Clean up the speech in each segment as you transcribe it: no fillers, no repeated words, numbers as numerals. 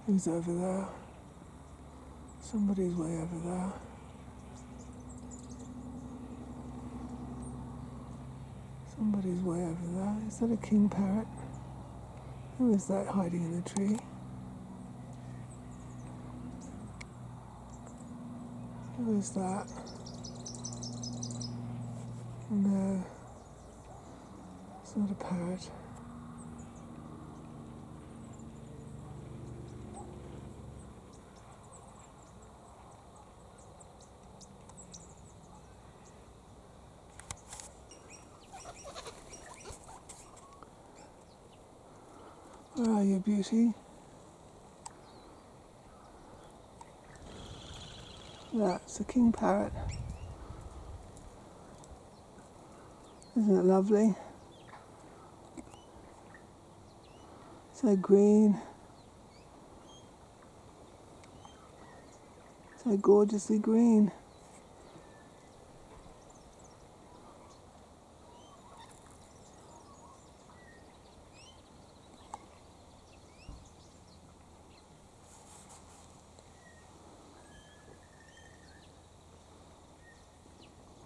Who's over there? Somebody's way over there. Somebody's way over there. Is that a king parrot? Who is that hiding in the tree? Who is that? No, it's not a parrot. Where are you, beauty? That's a king parrot. Isn't it lovely? So green. So gorgeously green.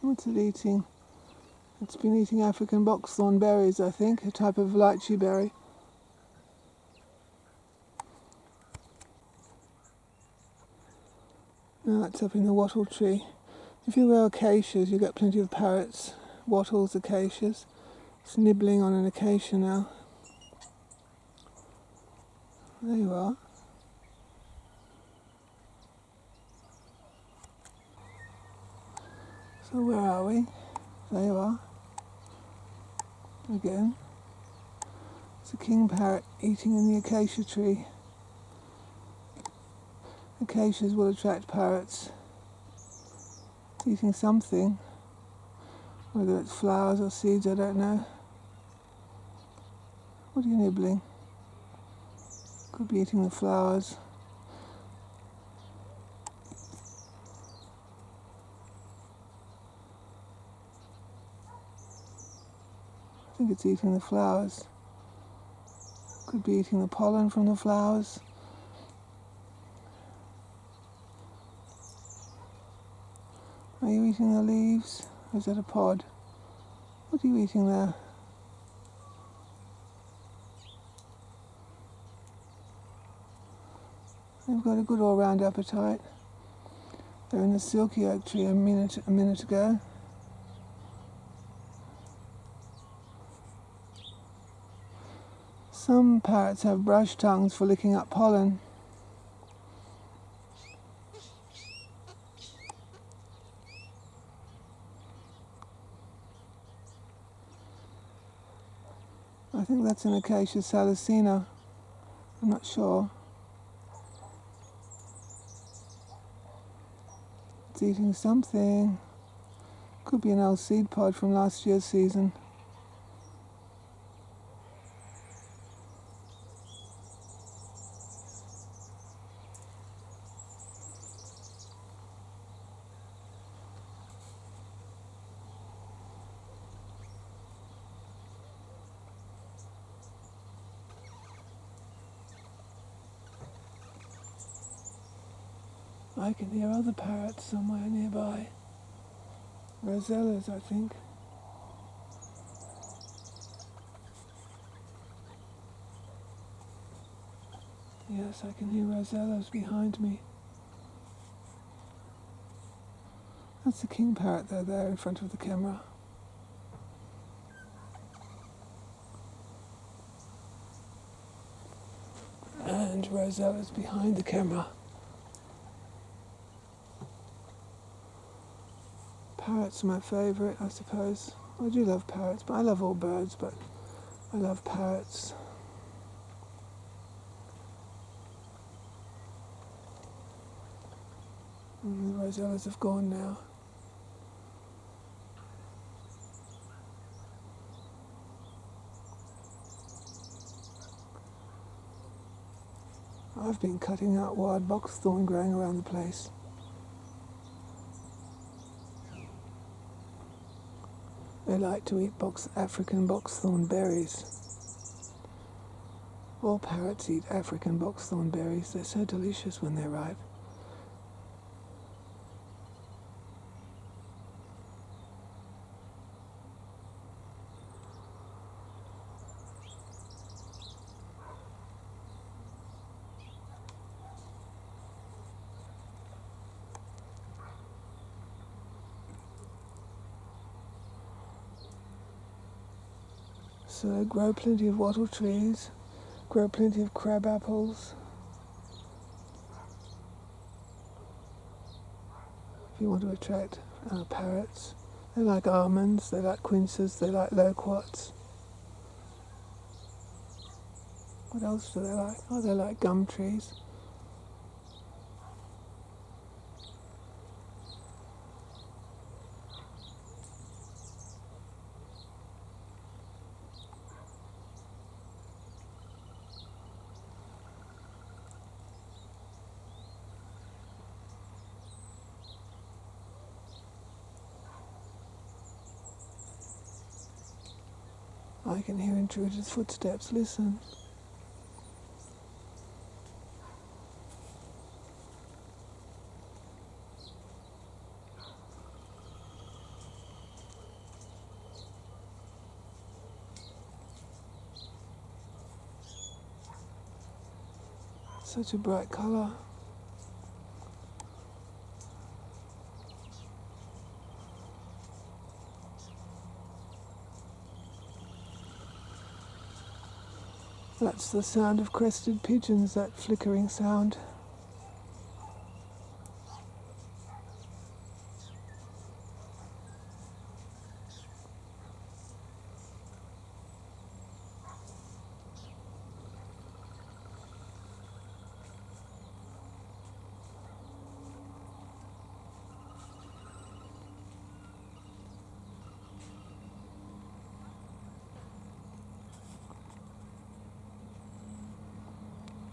What's it eating? It's been eating African boxthorn berries, I think, a type of lychee berry. Now that's up in the wattle tree. If you grow acacias, you get plenty of parrots, wattles, acacias. It's nibbling on an acacia now. There you are. So where are we? There you are. Again. It's a king parrot eating in the acacia tree. Acacias will attract parrots. It's eating something. Whether it's flowers or seeds, I don't know. What are you nibbling? Could be eating the flowers. I think it's eating the flowers. Could be eating the pollen from the flowers. Are you eating the leaves? Or is that a pod? What are you eating there? They've got a good all-round appetite. They're in the silky oak tree a minute ago. Some parrots have brush tongues for licking up pollen. I think that's an Acacia salicina. I'm not sure. It's eating something. Could be an old seed pod from last year's season. I can hear other parrots somewhere nearby. Rosellas, I think. Yes, I can hear rosellas behind me. That's the king parrot there in front of the camera. And rosellas behind the camera. Parrots are my favourite, I suppose. I do love parrots, but I love all birds, but I love parrots. And the rosellas have gone now. I've been cutting out wild boxthorn growing around the place. They like to eat African boxthorn berries. All parrots eat African boxthorn berries. They're so delicious when they're ripe. So grow plenty of wattle trees, grow plenty of crab apples. If you want to attract parrots. They like almonds, they like quinces, they like loquats. What else do they like? Oh, they like gum trees. I can hear intruders' footsteps. Listen. Such a bright colour. That's the sound of crested pigeons, that flickering sound.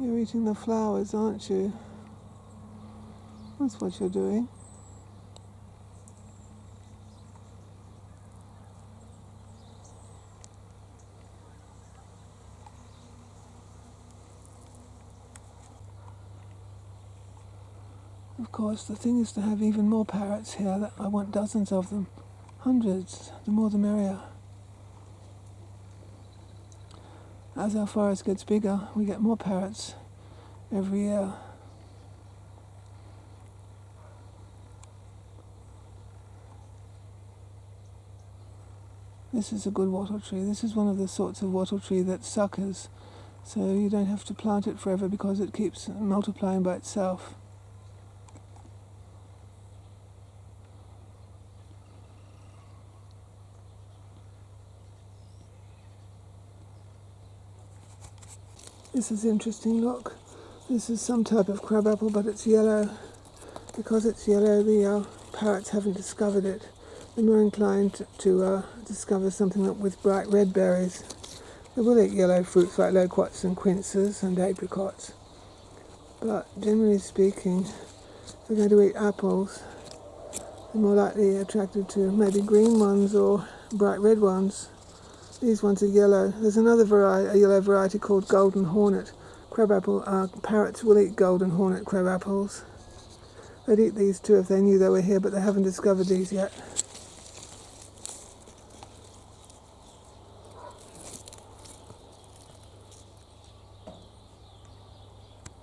You're eating the flowers, aren't you? That's what you're doing. Of course, the thing is to have even more parrots here. I want dozens of them. Hundreds. The more the merrier. As our forest gets bigger, we get more parrots every year. This is a good wattle tree. This is one of the sorts of wattle tree that suckers, so you don't have to plant it forever because it keeps multiplying by itself. This is interesting, look. This is some type of crabapple, but it's yellow. Because it's yellow, the parrots haven't discovered it. They're more inclined to discover something with bright red berries. They will eat yellow fruits like loquats and quinces and apricots. But generally speaking, if they're going to eat apples, they're more likely attracted to maybe green ones or bright red ones. These ones are yellow. There's another variety, a yellow variety called golden hornet crabapple. Parrots will eat golden hornet crabapples. They'd eat these too if they knew they were here, but they haven't discovered these yet.